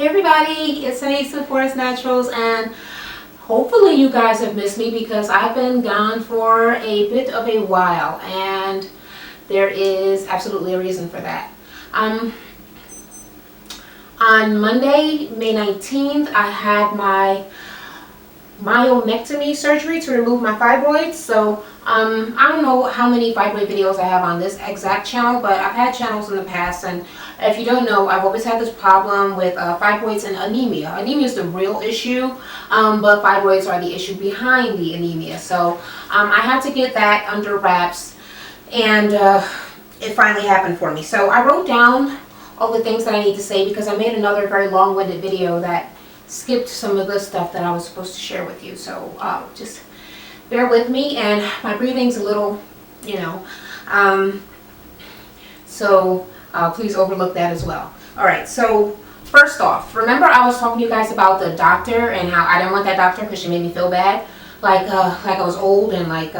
Hey everybody, it's Anissa Forest Naturals, and hopefully you guys have missed me because I've been gone for a bit of a while, and there is absolutely a reason for that. On Monday, May 19th, I had my myomectomy surgery to remove my fibroids. So I don't know how many fibroid videos I have on this exact channel, but I've had channels in the past, and if you don't know, I've always had this problem with fibroids and anemia. Anemia is the real issue, but fibroids are the issue behind the anemia. So I had to get that under wraps, and it finally happened for me. So I wrote down all the things that I need to say because I made another very long-winded video that skipped some of the stuff that I was supposed to share with you. So just bear with me, and my breathing's a little, so please overlook that as well. All right, so first off, remember I was talking to you guys about the doctor and how I didn't want that doctor because she made me feel bad, like I was old and like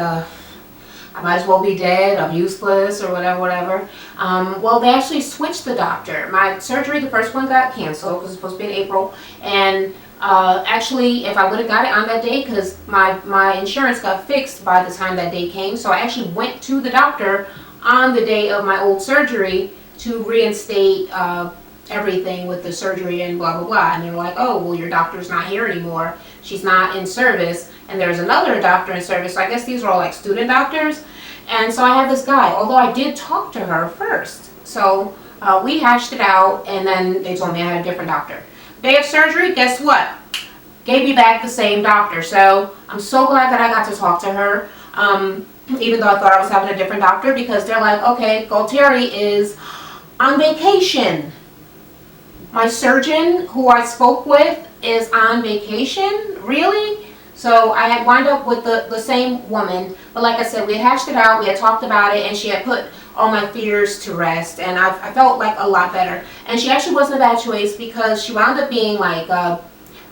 I might as well be dead, I'm useless, or whatever. Well, they actually switched the doctor. My surgery, the first one, got canceled because it was supposed to be in April. And actually, if I would have got it on that day, because my insurance got fixed by the time that day came, so I actually went to the doctor on the day of my old surgery to reinstate everything with the surgery and blah, blah, blah. And they were like, oh, well, your doctor's not here anymore. She's not in service. And there's another doctor in service. So I guess these are all like student doctors. And so I have this guy, although I did talk to her first. So we hashed it out, and then they told me I had a different doctor. Day of surgery, guess what? Gave me back the same doctor. So I'm so glad that I got to talk to her, even though I thought I was having a different doctor, because they're like, okay, Galtieri is on vacation. My surgeon who I spoke with is on vacation? Really? So I had wound up with the same woman, but like I said, we had hashed it out, we had talked about it, and she had put all my fears to rest, and I felt like a lot better. And she actually wasn't a bad choice because she wound up being like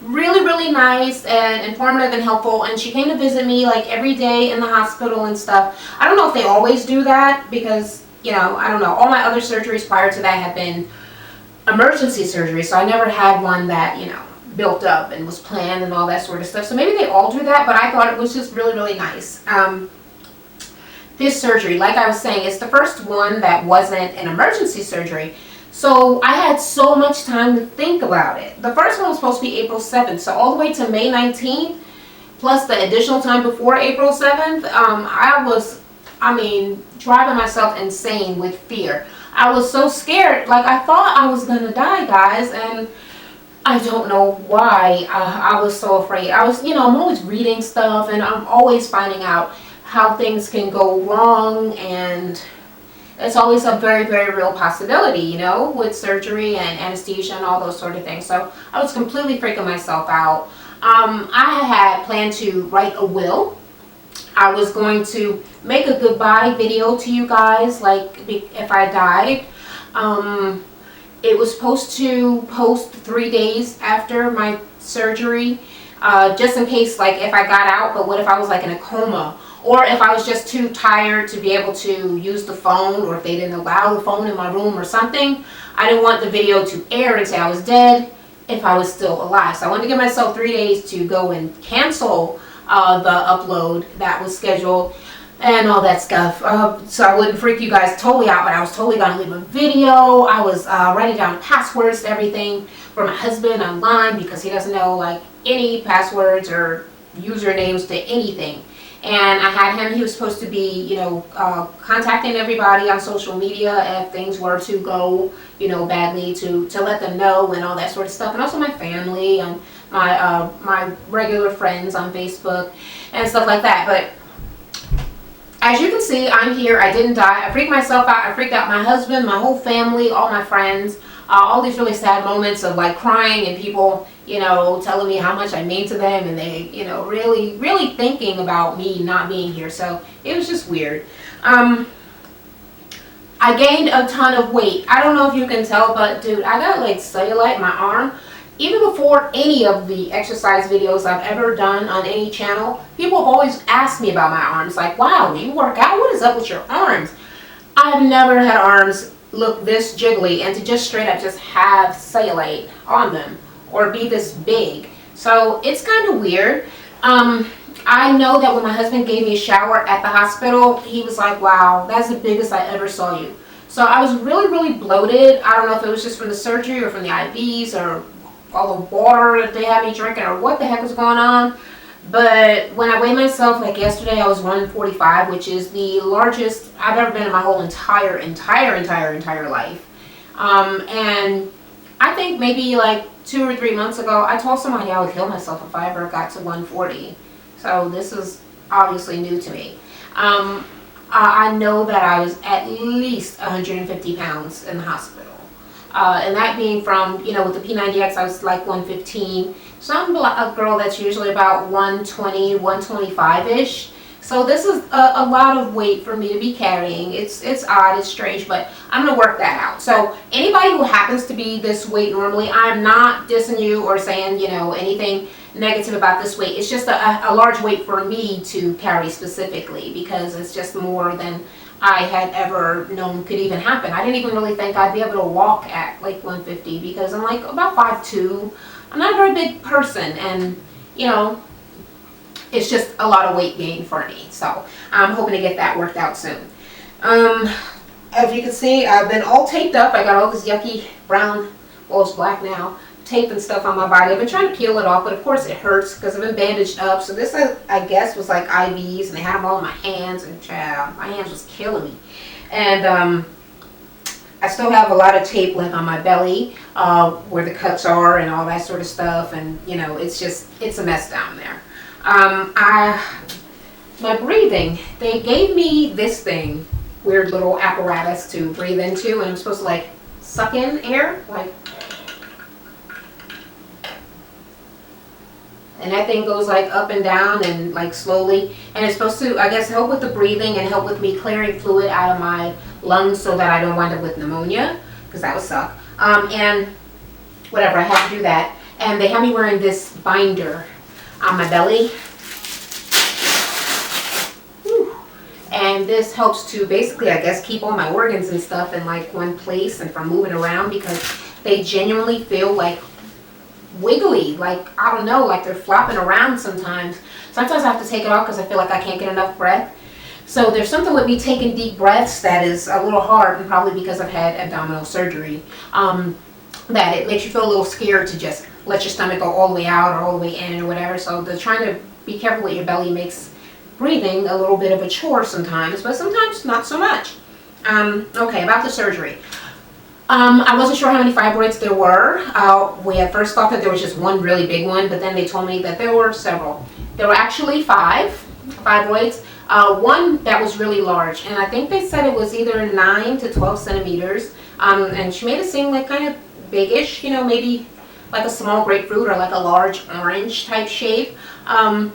really, really nice and informative and helpful, and she came to visit me like every day in the hospital and stuff. I don't know if they always do that because, I don't know, all my other surgeries prior to that had been emergency surgery, so I never had one that, built up and was planned and all that sort of stuff. So maybe they all do that, but I thought it was just really, really nice. This surgery, like I was saying, it's the first one that wasn't an emergency surgery. So I had so much time to think about it. The first one was supposed to be April 7th, so all the way to May 19th, plus the additional time before April 7th, I was, driving myself insane with fear. I was so scared, like I thought I was gonna die, guys, and I don't know why I was so afraid. I was, I'm always reading stuff, and I'm always finding out how things can go wrong, and it's always a very, very real possibility, with surgery and anesthesia and all those sort of things. So I was completely freaking myself out. I had planned to write a will. I was going to make a goodbye video to you guys, like if I died. It was supposed to post 3 days after my surgery, just in case, like if I got out, but what if I was like in a coma, or if I was just too tired to be able to use the phone, or if they didn't allow the phone in my room or something. I didn't want the video to air and say I was dead if I was still alive. So I wanted to give myself 3 days to go and cancel the upload that was scheduled and all that stuff, so I wouldn't freak you guys totally out, but I was totally going to leave a video. I was writing down passwords to everything for my husband online because he doesn't know like any passwords or usernames to anything. And I had him, he was supposed to be, contacting everybody on social media if things were to go, badly, to let them know and all that sort of stuff. And also my family and my regular friends on Facebook and stuff like that. But as you can see, I'm here. I didn't die. I freaked myself out. I freaked out my husband, my whole family, all my friends. All these really sad moments of like crying and people, telling me how much I mean to them, and they, really, really thinking about me not being here. So it was just weird. I gained a ton of weight. I don't know if you can tell, but dude, I got like cellulite in my arm. Even before any of the exercise videos I've ever done on any channel, people have always asked me about my arms. Like, wow, do you work out? What is up with your arms? I've never had arms look this jiggly and to just straight up just have cellulite on them or be this big. So it's kind of weird. I know that when my husband gave me a shower at the hospital, he was like, wow, that's the biggest I ever saw you. So I was really bloated. I don't know if it was just from the surgery or from the IVs or all the water that they had me drinking or what the heck was going on. But when I weighed myself, like yesterday, I was 145, which is the largest I've ever been in my whole entire life. And I think maybe like 2 or 3 months ago, I told somebody I would kill myself if I ever got to 140. So this is obviously new to me. I know that I was at least 150 pounds in the hospital. And that being from, you know, with the P90X, I was like 115. So I'm a girl that's usually about 120, 125-ish. So this is a lot of weight for me to be carrying. It's odd, it's strange, but I'm going to work that out. So anybody who happens to be this weight normally, I'm not dissing you or saying, you know, anything negative about this weight. It's just a large weight for me to carry specifically because it's just more than I had ever known could even happen. I didn't even really think I'd be able to walk at like 150 because I'm like about 5'2". I'm not a very big person, and you know, it's just a lot of weight gain for me. So I'm hoping to get that worked out soon. As you can see, I've been all taped up. I got all this yucky brown, well, it's black now, tape and stuff on my body. I've been trying to peel it off, but of course it hurts because I've been bandaged up. So this, I guess, was like IVs, and they had them all in my hands, and child, my hands was killing me. And I still have a lot of tape left on my belly, where the cuts are and all that sort of stuff. And you know, it's a mess down there. My breathing, they gave me this thing, weird little apparatus to breathe into, and I'm supposed to like suck in air, like. And that thing goes like up and down and like slowly, and it's supposed to, I guess, help with the breathing and help with me clearing fluid out of my lungs so that I don't wind up with pneumonia, because that would suck. And whatever, I have to do that. And they have me wearing this binder on my belly. Whew. And this helps to basically, I guess, keep all my organs and stuff in like one place and from moving around, because they genuinely feel like wiggly, like I don't know, like they're flopping around sometimes. Sometimes I have to take it off because I feel like I can't get enough breath. So there's something with me taking deep breaths that is a little hard, and probably because I've had abdominal surgery, that it makes you feel a little scared to just let your stomach go all the way out or all the way in or whatever. So the trying to be careful with your belly makes breathing a little bit of a chore sometimes, but sometimes not so much. Okay, about the surgery. I wasn't sure how many fibroids there were. We at first thought that there was just one really big one, but then they told me that there were several. There were actually 5 fibroids. One that was really large, and I think they said it was either 9 to 12 centimeters. And she made it seem like kind of biggish, you know, maybe like a small grapefruit or like a large orange type shape. And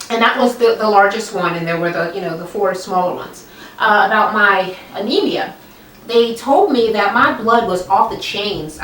that was the largest one, and there were the 4 smaller ones. About my anemia. They told me that my blood was off the chains,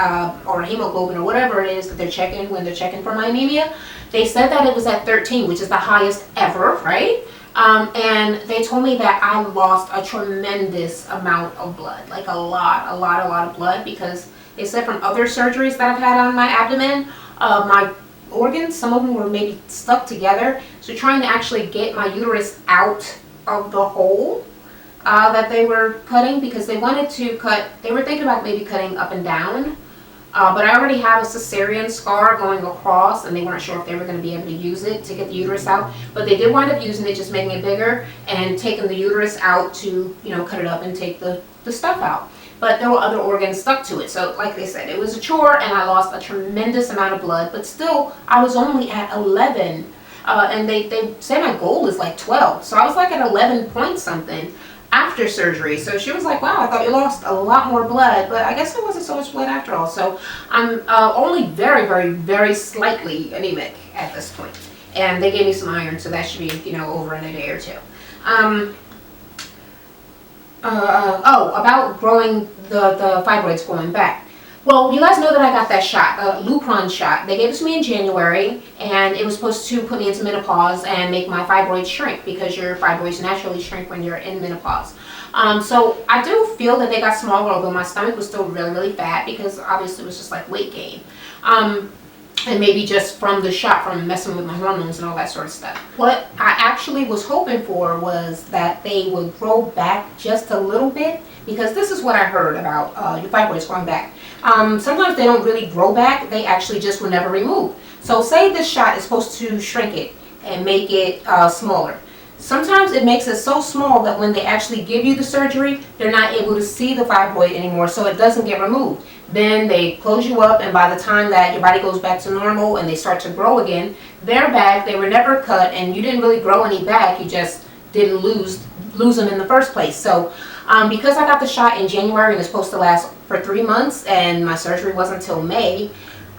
or hemoglobin, or whatever it is that they're checking when they're checking for my anemia. They said that it was at 13, which is the highest ever, right? And they told me that I lost a tremendous amount of blood, like a lot of blood, because they said from other surgeries that I've had on my abdomen, my organs, some of them were maybe stuck together. So trying to actually get my uterus out of the hole that they were cutting, because they wanted to cut, they were thinking about maybe cutting up and down, but I already have a cesarean scar going across, and they weren't sure if they were going to be able to use it to get the uterus out, but they did wind up using it, just making it bigger and taking the uterus out to, cut it up and take the stuff out. But there were other organs stuck to it, so like they said, it was a chore, and I lost a tremendous amount of blood, but still I was only at 11, and they say my goal is like 12, so I was like at 11 point something after surgery. So she was like, wow, I thought you lost a lot more blood, but I guess there wasn't so much blood after all. So I'm only very slightly anemic at this point. And they gave me some iron, so that should be, over in a day or two. About growing the fibroids growing back. Well, you guys know that I got that shot, a Lupron shot. They gave it to me in January, and it was supposed to put me into menopause and make my fibroids shrink, because your fibroids naturally shrink when you're in menopause. So I do feel that they got smaller, although my stomach was still really, really fat, because obviously it was just like weight gain. And maybe just from the shot, from messing with my hormones and all that sort of stuff. What I actually was hoping for was that they would grow back just a little bit, because this is what I heard about your fibroids growing back. Sometimes they don't really grow back, they actually just were never removed. So say this shot is supposed to shrink it and make it smaller. Sometimes it makes it so small that when they actually give you the surgery, they're not able to see the fibroid anymore, so it doesn't get removed. Then they close you up, and by the time that your body goes back to normal and they start to grow again, they're back. They were never cut, and you didn't really grow any back. You just didn't lose them in the first place. So because I got the shot in January and it's supposed to last for 3 months, and my surgery wasn't until May,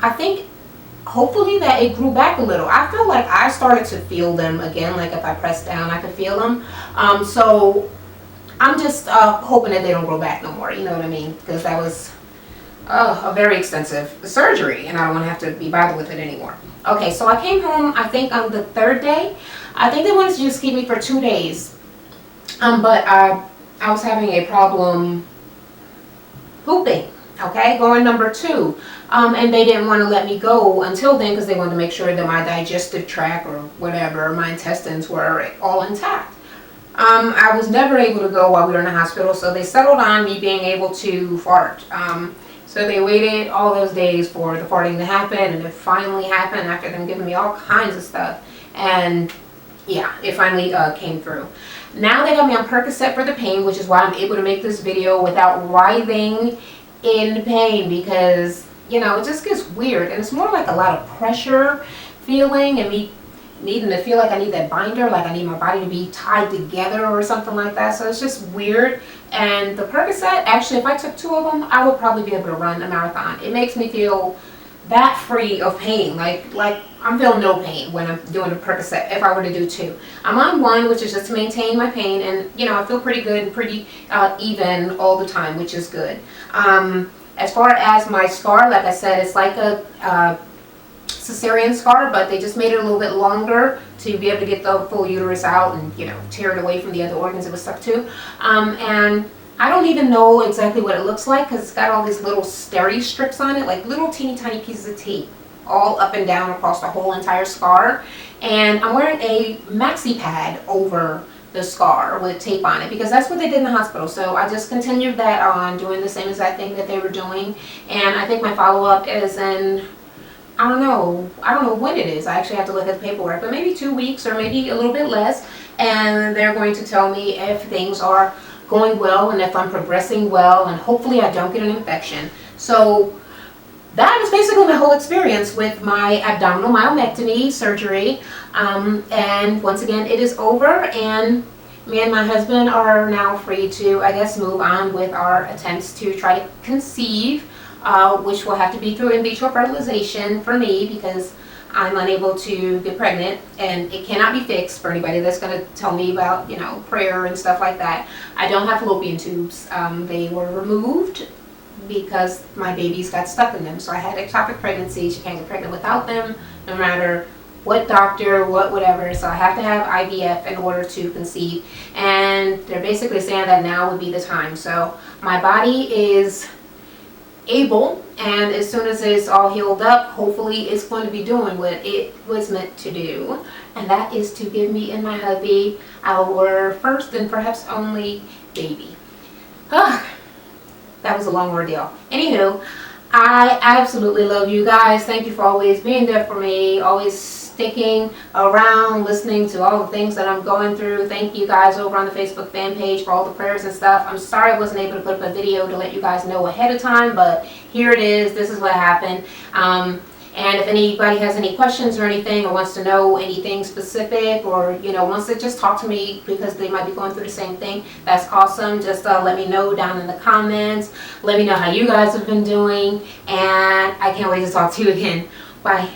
I think hopefully that it grew back a little. I feel like I started to feel them again, like if I press down I could feel them. So I'm just hoping that they don't grow back no more, you know what I mean, because that was a very extensive surgery, and I don't want to have to be bothered with it anymore. Okay, so I came home, I think on the 3rd day. I think they wanted to just keep me for 2 days, but I was having a problem pooping, okay, going number 2. And they didn't want to let me go until then, because they wanted to make sure that my digestive tract or whatever, my intestines were all intact. I was never able to go while we were in the hospital, so they settled on me being able to fart. So they waited all those days for the farting to happen, and it finally happened after them giving me all kinds of stuff. And yeah, it finally came through. Now they got me on Percocet for the pain, which is why I'm able to make this video without writhing in pain, because you know, it just gets weird, and it's more like a lot of pressure feeling, and me needing to feel like I need that binder, like I need my body to be tied together or something like that. So it's just weird. And the Percocet, actually, if I took 2 of them, I would probably be able to run a marathon. It makes me feel that free of pain, like I'm feeling no pain when I'm doing a Percocet if I were to do 2. I'm on 1, which is just to maintain my pain, and you know, I feel pretty good and pretty even all the time, which is good. As far as my scar, like I said, it's like a cesarean scar, but they just made it a little bit longer to be able to get the full uterus out and, you know, tear it away from the other organs it was stuck to. And I don't even know exactly what it looks like, because it's got all these little steri strips on it, like little teeny tiny pieces of tape all up and down across the whole entire scar. And I'm wearing a maxi pad over the scar with tape on it, because that's what they did in the hospital. So I just continued that on, doing the same exact thing that they were doing. And I think my follow-up is in, I don't know when it is. I actually have to look at the paperwork, but maybe 2 weeks or maybe a little bit less. And they're going to tell me if things are going well and if I'm progressing well, and hopefully I don't get an infection. So that was basically my whole experience with my abdominal myomectomy surgery. And once again, it is over, and me and my husband are now free to, I guess, move on with our attempts to try to conceive, which will have to be through in vitro fertilization for me, because I'm unable to get pregnant, and it cannot be fixed. For anybody that's going to tell me about, you know, prayer and stuff like that, I don't have fallopian tubes. They were removed because my babies got stuck in them. So I had ectopic pregnancies. You can't get pregnant without them, no matter what doctor, whatever. So I have to have IVF in order to conceive. And they're basically saying that now would be the time. So my body is able, and as soon as it's all healed up, hopefully it's going to be doing what it was meant to do. And that is to give me and my hubby our first and perhaps only baby. That was a long ordeal. Anywho, I absolutely love you guys. Thank you for always being there for me, always sticking around, listening to all the things that I'm going through. Thank you guys over on the Facebook fan page for all the prayers and stuff. I'm sorry I wasn't able to put up a video to let you guys know ahead of time, but here it is. This is what happened. And if anybody has any questions or anything, or wants to know anything specific, or, you know, wants to just talk to me because they might be going through the same thing, that's awesome. Just let me know down in the comments. Let me know how you guys have been doing, and I can't wait to talk to you again. Bye.